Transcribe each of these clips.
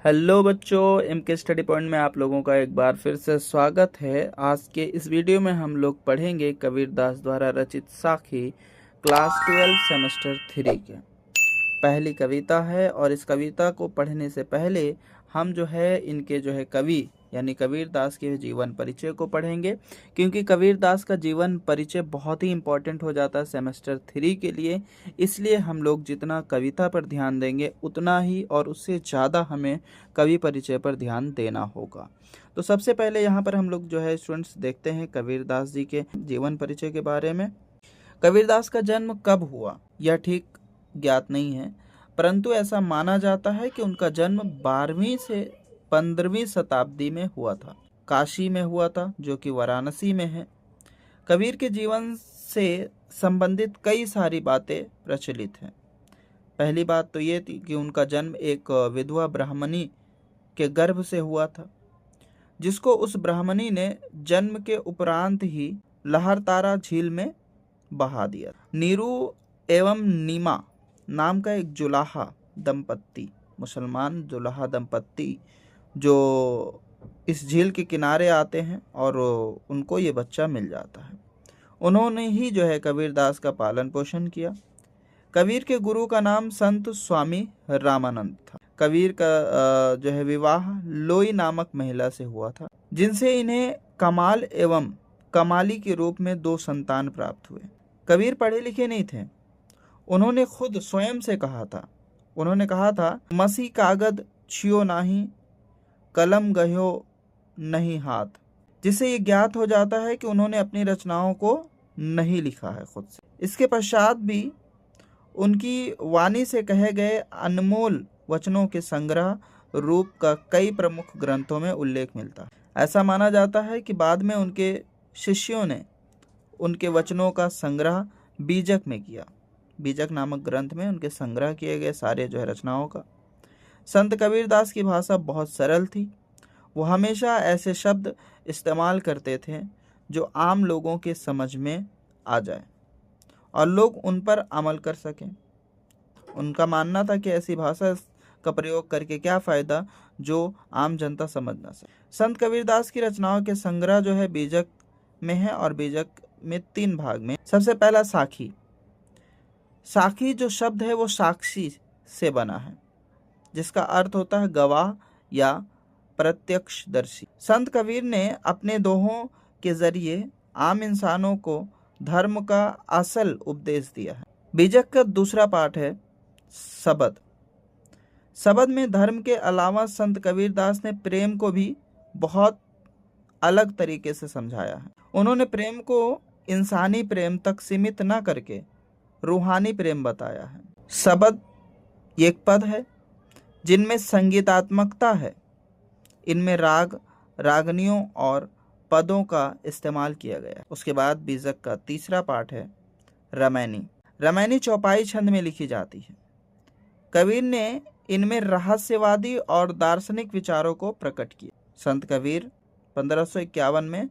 Hello बच्चों, M के study point में आप लोगों का एक बार फिर से स्वागत है। आज के इस वीडियो में हम लोग पढ़ेंगे कबीर दास द्वारा रचित साखी क्लास 12 सेमेस्टर 3 के पहली कविता है। और इस कविता को पढ़ने से पहले हम जो है इनके जो है कवि यानी कबीर दास के जीवन परिचय को पढ़ेंगे, क्योंकि कबीर दास का जीवन परिचय बहुत ही इम्पोर्टेंट हो जाता है सेमेस्टर 3 के लिए। इसलिए हम लोग जितना कविता पर ध्यान देंगे उतना ही और उससे ज़्यादा हमें कवि परिचय पर ध्यान देना होगा। तो सबसे पहले यहाँ पर हम लोग जो है स्टूडेंट्स देखते हैं कबीर दास जी के जीवन परिचय के बारे में। कबीर दास का जन्म कब हुआ यह ठीक ज्ञात नहीं है, परंतु ऐसा माना जाता है कि उनका जन्म 12वीं से 15वीं शताब्दी में हुआ था। काशी में हुआ था, जो कि वाराणसी में है। कबीर के जीवन से संबंधित कई सारी बातें प्रचलित हैं। पहली बात तो ये थी कि उनका जन्म एक विधवा ब्राह्मणी के गर्भ से हुआ था, जिसको उस ब्राह्मणी ने जन्म के उपरांत ही लहरतारा झील में बहा दिया। नीरू एवं नीमा नाम का एक जुलाहा दंपत्ति, मुसलमान जुलाहा दंपत्ति, जो इस झील के किनारे आते हैं और उनको ये बच्चा मिल जाता है। उन्होंने ही जो है कबीर दास का पालन पोषण किया। कबीर के गुरु का नाम संत स्वामी रामानंद था। कबीर का जो है विवाह लोई नामक महिला से हुआ था, जिनसे इन्हें कमाल एवं कमाली के रूप में 2 संतान प्राप्त हुए। कबीर पढ़े लिखे नहीं थे। उन्होंने खुद स्वयं से कहा था, मसी कागद छियो नाही, कलम गह्यो नहीं हाथ, जिससे ये ज्ञात हो जाता है कि उन्होंने अपनी रचनाओं को नहीं लिखा है खुद से। इसके पश्चात भी उनकी वाणी से कहे गए अनमोल वचनों के संग्रह रूप का कई प्रमुख ग्रंथों में उल्लेख मिलता है। ऐसा माना जाता है कि बाद में उनके शिष्यों ने उनके वचनों का संग्रह बीजक में किया। बीजक नामक ग्रंथ में उनके संग्रह किए गए सारे जो है रचनाओं का। संत कबीर दास की भाषा बहुत सरल थी। वो हमेशा ऐसे शब्द इस्तेमाल करते थे जो आम लोगों के समझ में आ जाए और लोग उन पर अमल कर सकें। उनका मानना था कि ऐसी भाषा का प्रयोग करके क्या फ़ायदा जो आम जनता समझ ना सके। संत कबीर दास की रचनाओं के संग्रह जो है बीजक में है और बीजक में 3 भाग में। सबसे पहला साखी। साखी जो शब्द है वो साक्षी से बना है, जिसका अर्थ होता है गवाह या प्रत्यक्षदर्शी। संत कबीर ने अपने दोहों के जरिए आम इंसानों को धर्म का असल उपदेश दिया है। बीजक का दूसरा पाठ है शबद। शबद में धर्म के अलावा संत कबीर दास ने प्रेम को भी बहुत अलग तरीके से समझाया है। उन्होंने प्रेम को इंसानी प्रेम तक सीमित न करके रूहानी प्रेम बताया है। शबद एक पद है जिनमें संगीतात्मकता है। इनमें राग, रागनियों और पदों का इस्तेमाल किया गया है। उसके बाद बीजक का तीसरा पाठ है रामायणी। रामायणी चौपाई छंद में लिखी जाती है। कबीर ने इनमें रहस्यवादी और दार्शनिक विचारों को प्रकट किया। संत कबीर 1551 में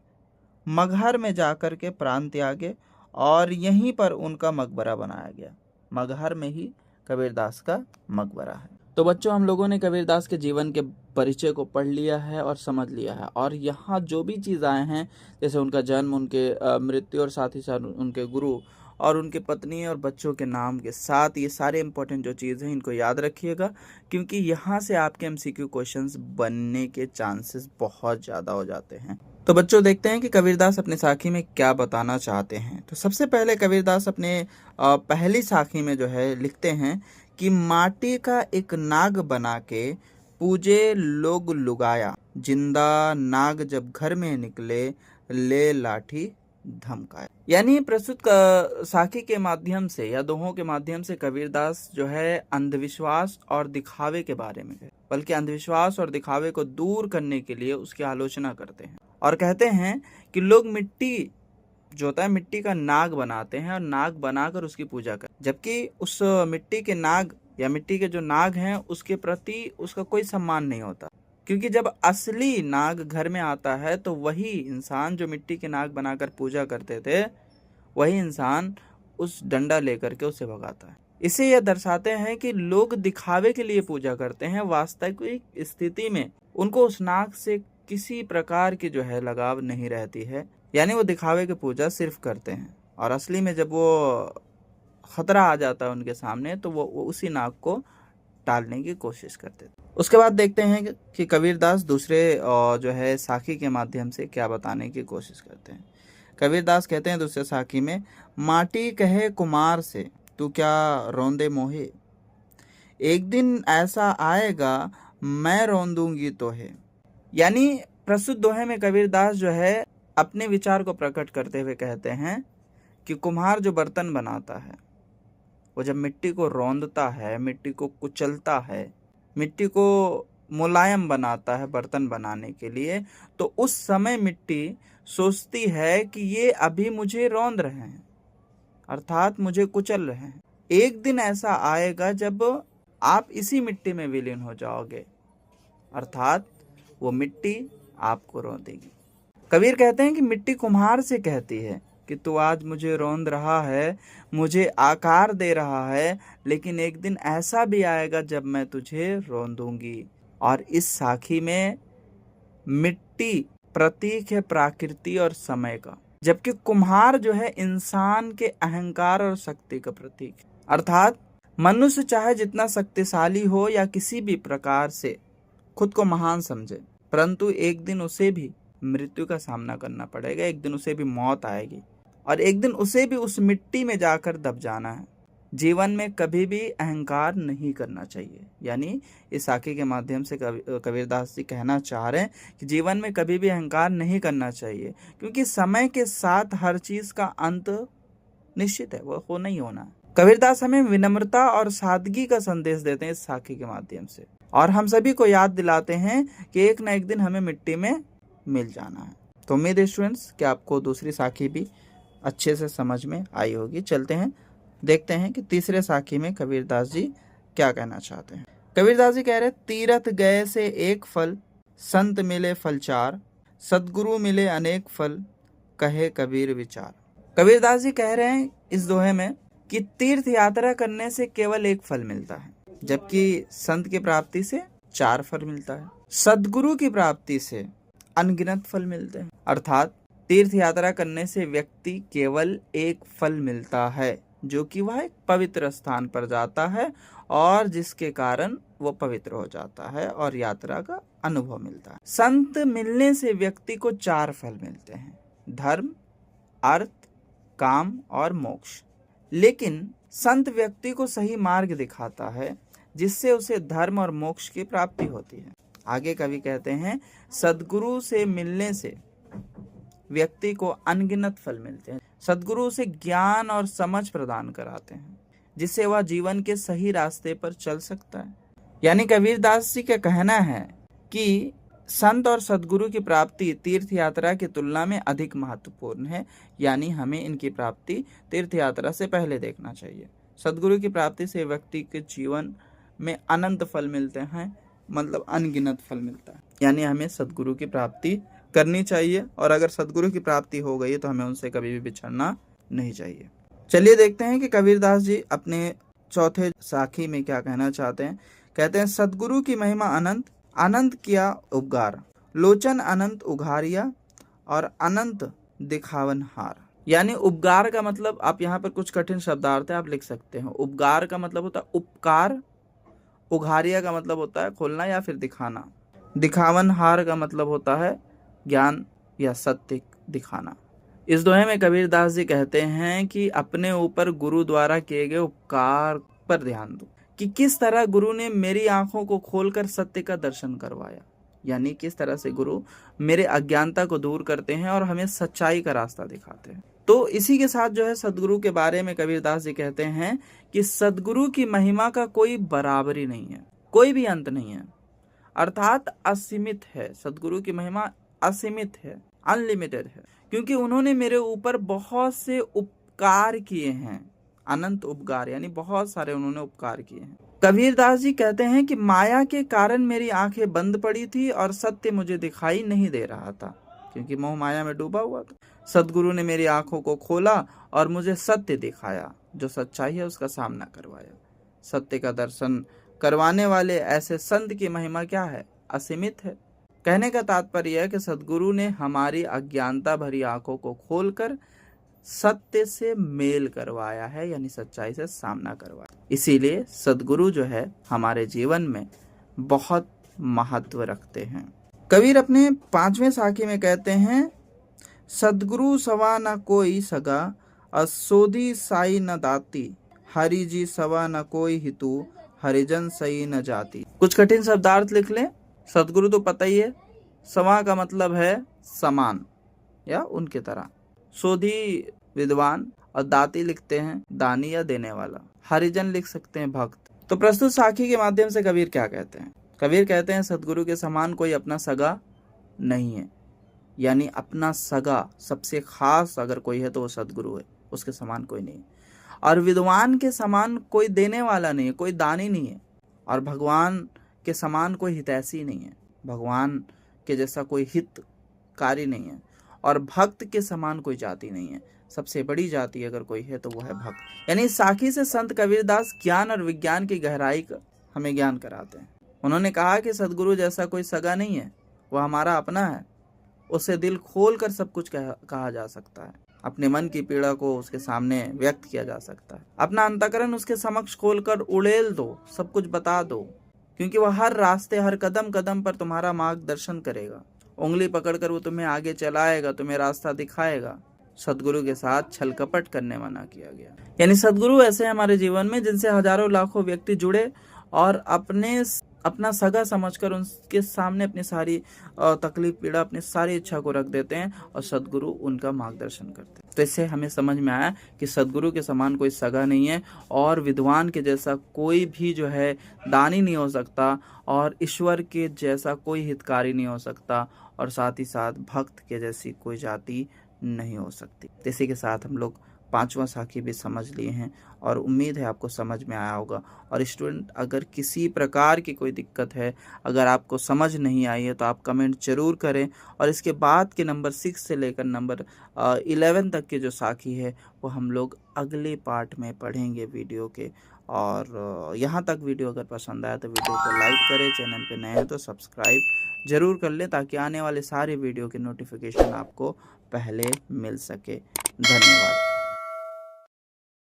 मगहर में जाकर के प्राण त्यागे और यहीं पर उनका मकबरा बनाया गया। मगहर में ही कबीरदास का मकबरा है। तो बच्चों, हम लोगों ने कबीरदास के जीवन के परिचय को पढ़ लिया है और समझ लिया है। और यहाँ जो भी चीज़ आए हैं, जैसे उनका जन्म, उनके मृत्यु और साथ ही साथ उनके गुरु और उनके पत्नी और बच्चों के नाम के साथ, ये सारे इंपॉर्टेंट जो चीज़ हैं इनको याद रखिएगा, क्योंकि यहाँ से आपके एमसीक्यू क्वेश्चंस बनने के चांसेस बहुत ज़्यादा हो जाते हैं। तो बच्चों, देखते हैं कि कबीरदास अपने साखी में क्या बताना चाहते हैं। तो सबसे पहले कबीरदास अपने पहली साखी में जो है लिखते हैं कि माटी का एक नाग बना के पूजे लोग लुगाया, जिंदा नाग जब घर में निकले ले लाठी धमकाया। यानी प्रस्तुत साखी के माध्यम से या दोहों के माध्यम से कबीरदास जो है अंधविश्वास और दिखावे के बारे में, बल्कि अंधविश्वास और दिखावे को दूर करने के लिए उसकी आलोचना करते हैं और कहते हैं कि लोग मिट्टी जो होता है, मिट्टी का नाग बनाते हैं और नाग बनाकर उसकी पूजा करते हैं, जबकि उस मिट्टी के नाग या मिट्टी के जो नाग हैं उसके प्रति उसका कोई सम्मान नहीं होता। क्योंकि जब असली नाग घर में आता है तो वही इंसान जो मिट्टी के नाग बनाकर पूजा करते थे, वही इंसान उस डंडा लेकर के उसे भगाता है। इसे यह दर्शाते हैं कि लोग दिखावे के लिए पूजा करते हैं, वास्तविक स्थिति में उनको उस नाग से किसी प्रकार की जो है लगाव नहीं रहती है। यानी वो दिखावे की पूजा सिर्फ करते हैं और असली में जब वो खतरा आ जाता है उनके सामने तो वो उसी नाग को टालने की कोशिश करते थे। उसके बाद देखते हैं कि कबीरदास दूसरे जो है साखी के माध्यम से क्या बताने की कोशिश करते हैं। कबीरदास कहते हैं दूसरे साखी में, माटी कहे कुमार से तू क्या रौंदे मोहे, एक दिन ऐसा आएगा मैं रौंदूंगी तो है। यानी प्रस्तुत दोहे में कबीरदास जो है अपने विचार को प्रकट करते हुए कहते हैं कि कुम्हार जो बर्तन बनाता है वो जब मिट्टी को रौंदता है, मिट्टी को कुचलता है, मिट्टी को मुलायम बनाता है बर्तन बनाने के लिए, तो उस समय मिट्टी सोचती है कि ये अभी मुझे रौंद रहे हैं, अर्थात मुझे कुचल रहे हैं। एक दिन ऐसा आएगा जब आप इसी मिट्टी में विलीन हो जाओगे, अर्थात वो मिट्टी आपको रौंदेगी। कबीर कहते हैं कि मिट्टी कुम्हार से कहती है कि तू आज मुझे रौंद रहा है, मुझे आकार दे रहा है, लेकिन एक दिन ऐसा भी आएगा जब मैं तुझे रौंदूंगी। और इस साखी में मिट्टी प्रतीक है प्रकृति और समय का, जबकि कुम्हार जो है इंसान के अहंकार और शक्ति का प्रतीक है। अर्थात मनुष्य चाहे जितना शक्तिशाली हो या किसी भी प्रकार से खुद को महान समझे, परंतु एक दिन उसे भी मृत्यु का सामना करना पड़ेगा, एक दिन उसे भी मौत आएगी और एक दिन उसे भी उस मिट्टी में जाकर दब जाना है। जीवन में कभी भी अहंकार नहीं करना चाहिए। यानी इस साखी के माध्यम से कबीरदास जी कहना चाह रहे हैं कि जीवन में कभी भी अहंकार नहीं करना चाहिए, क्योंकि समय के साथ हर चीज का अंत निश्चित है, वो हो नहीं होना। कबीरदास हमें विनम्रता और सादगी का संदेश देते हैं इस साखी के माध्यम से, और हम सभी को याद दिलाते हैं कि एक न एक दिन हमें मिट्टी में मिल जाना है। तो उम्मीद है स्टूडेंट्स कि आपको दूसरी साखी भी अच्छे से समझ में आई होगी। चलते हैं, देखते हैं कि तीसरे साखी में कबीरदास जी क्या कहना चाहते हैं। कबीरदास जी कह रहे, तीरथ गए से एक फल, संत मिले फल चार, सदगुरु मिले अनेक फल, कहे कबीर विचार। कबीरदास जी कह रहे हैं इस दोहे में कि तीर्थ यात्रा करने से केवल एक फल मिलता है, जबकि संत की प्राप्ति से 4 फल मिलता है, सदगुरु की प्राप्ति से अनगिनत फल मिलते हैं। अर्थात तीर्थ यात्रा करने से व्यक्ति केवल एक फल मिलता है, जो कि वह एक पवित्र स्थान पर जाता है और जिसके कारण वो पवित्र हो जाता है और यात्रा का अनुभव मिलता है। संत मिलने से व्यक्ति को 4 फल मिलते हैं, धर्म, अर्थ, काम और मोक्ष। लेकिन संत व्यक्ति को सही मार्ग दिखाता है, जिससे उसे धर्म और मोक्ष की प्राप्ति होती है। आगे कवि कहते हैं, सदगुरु से मिलने से व्यक्ति को अनगिनत फल मिलते हैं। सदगुरु उसे ज्ञान और समझ प्रदान कराते हैं, जिससे वह जीवन के सही रास्ते पर चल सकता है। यानी कबीरदास जी का कहना है कि संत और सदगुरु की प्राप्ति तीर्थ यात्रा की तुलना में अधिक महत्वपूर्ण है। यानी हमें इनकी प्राप्ति तीर्थ यात्रा से पहले देखना चाहिए। सदगुरु की प्राप्ति से व्यक्ति के जीवन में अनंत फल मिलते हैं, मतलब अनगिनत फल मिलता है। यानी हमें सदगुरु की प्राप्ति करनी चाहिए, और अगर सदगुरु की प्राप्ति हो गई तो हमें उनसे कभी भी बिछड़ना नहीं चाहिए। चलिए देखते हैं कि कबीरदास जी अपने चौथे साखी में क्या कहना चाहते हैं। कहते हैं, सदगुरु की महिमा अनंत, अनंत किया उपकार, लोचन अनंत उघारिया और अनंत दिखावन हार। यानी उपकार का मतलब, आप यहाँ पर कुछ कठिन शब्दार्थ है आप लिख सकते हैं। उपकार का मतलब होता है उपकार, उघारिया का मतलब होता है खोलना या फिर दिखाना, दिखावन हार का मतलब होता है ज्ञान या सत्य दिखाना। इस दोहे में कबीरदास जी कहते हैं कि अपने ऊपर गुरु द्वारा किए गए उपकार पर ध्यान दो, कि किस तरह गुरु ने मेरी आंखों को खोलकर सत्य का दर्शन करवाया। यानी किस तरह से गुरु मेरे अज्ञानता को दूर करते हैं और हमें सच्चाई का रास्ता दिखाते हैं। तो इसी के साथ जो है सदगुरु के बारे में कबीरदास जी कहते हैं कि सदगुरु की महिमा का कोई बराबरी नहीं है, कोई भी अंत नहीं है, अर्थात असीमित है। सदगुरु की महिमा असीमित है, अनलिमिटेड है, क्योंकि उन्होंने मेरे ऊपर बहुत से उपकार किए हैं। अनंत उपकार यानी बहुत सारे उन्होंने उपकार किए हैं। कबीरदास जी कहते हैं कि माया के कारण मेरी आंखें बंद पड़ी थी और सत्य मुझे दिखाई नहीं दे रहा था, क्योंकि मोह माया में डूबा हुआ था। सदगुरु ने मेरी आंखों को खोला और मुझे सत्य दिखाया, जो सच्चाई है उसका सामना करवाया। सत्य का दर्शन करवाने वाले ऐसे संत की महिमा क्या है? असीमित है। कहने का तात्पर्य है कि सदगुरु ने हमारी अज्ञानता भरी आंखों को खोलकर सत्य से मेल करवाया है, यानी सच्चाई से सामना करवाया। इसीलिए सदगुरु जो है हमारे जीवन में बहुत महत्व रखते हैं। कबीर अपने 5वें साखी में कहते हैं, सदगुरु सवा न कोई सगा, असोधी साई न दाती, हरि जी सवा न कोई हितु, हरिजन सही न जाती। कुछ कठिन शब्दार्थ लिख लें। सदगुरु तो पता ही है, सवा का मतलब है समान या उनके तरह, सोधी विद्वान, और दाती लिखते हैं दानी या देने वाला, हरिजन लिख सकते हैं भक्त। तो प्रस्तुत साखी के माध्यम से कबीर क्या कहते हैं? कबीर कहते हैं सदगुरु के समान कोई अपना सगा नहीं है, यानी अपना सगा सबसे खास अगर कोई है तो वो सदगुरु है, उसके समान कोई नहीं। और विद्वान के समान कोई देने वाला नहीं है, कोई दानी नहीं है। और भगवान के समान कोई हितैषी नहीं है, भगवान के जैसा कोई हितकारी नहीं है। और भक्त के समान कोई जाति नहीं है, सबसे बड़ी जाति अगर कोई है तो वो है भक्त। यानी साखी से संत कबीरदास ज्ञान और विज्ञान की गहराई का हमें ज्ञान कराते हैं। उन्होंने कहा कि सदगुरु जैसा कोई सगा नहीं है, वह हमारा अपना है, उसे दिल खोल कर सब कुछ कहा जा सकता है, अपने मन की पीड़ा को उसके सामने व्यक्त किया जा सकता है, अपना अंतःकरण उसके समक्ष खोलकर उड़ेल दो, सब कुछ बता दो, क्योंकि वह हर रास्ते हर कदम कदम पर तुम्हारा मार्गदर्शन करेगा, उंगली पकड़कर वो तुम्हें आगे चलाएगा, तुम्हें रास्ता दिखाएगा। सदगुरु के साथ छल कपट करने मना किया गया। यानी सदगुरु ऐसे हमारे जीवन में जिनसे हजारों लाखों व्यक्ति जुड़े और अपना सगा समझकर उनके सामने अपनी सारी तकलीफ पीड़ा, अपनी सारी इच्छा को रख देते हैं और सदगुरु उनका मार्गदर्शन करते हैं। तो इससे हमें समझ में आया कि सदगुरु के समान कोई सगा नहीं है और विद्वान के जैसा कोई भी जो है दानी नहीं हो सकता और ईश्वर के जैसा कोई हितकारी नहीं हो सकता और साथ ही साथ भक्त के जैसी कोई जाति नहीं हो सकती। इसी के साथ हम लोग 5वां साखी भी समझ लिए हैं और उम्मीद है आपको समझ में आया होगा। और स्टूडेंट, अगर किसी प्रकार की कोई दिक्कत है, अगर आपको समझ नहीं आई है तो आप कमेंट जरूर करें। और इसके बाद के नंबर 6 से लेकर नंबर 11 तक के जो साखी है वो हम लोग अगले पार्ट में पढ़ेंगे वीडियो के। और यहाँ तक वीडियो अगर पसंद आया तो वीडियो को लाइक करें, चैनल पे नए हैं तो सब्सक्राइब जरूर कर लें ताकि आने वाले सारे वीडियो के नोटिफिकेशन आपको पहले मिल सके। धन्यवाद।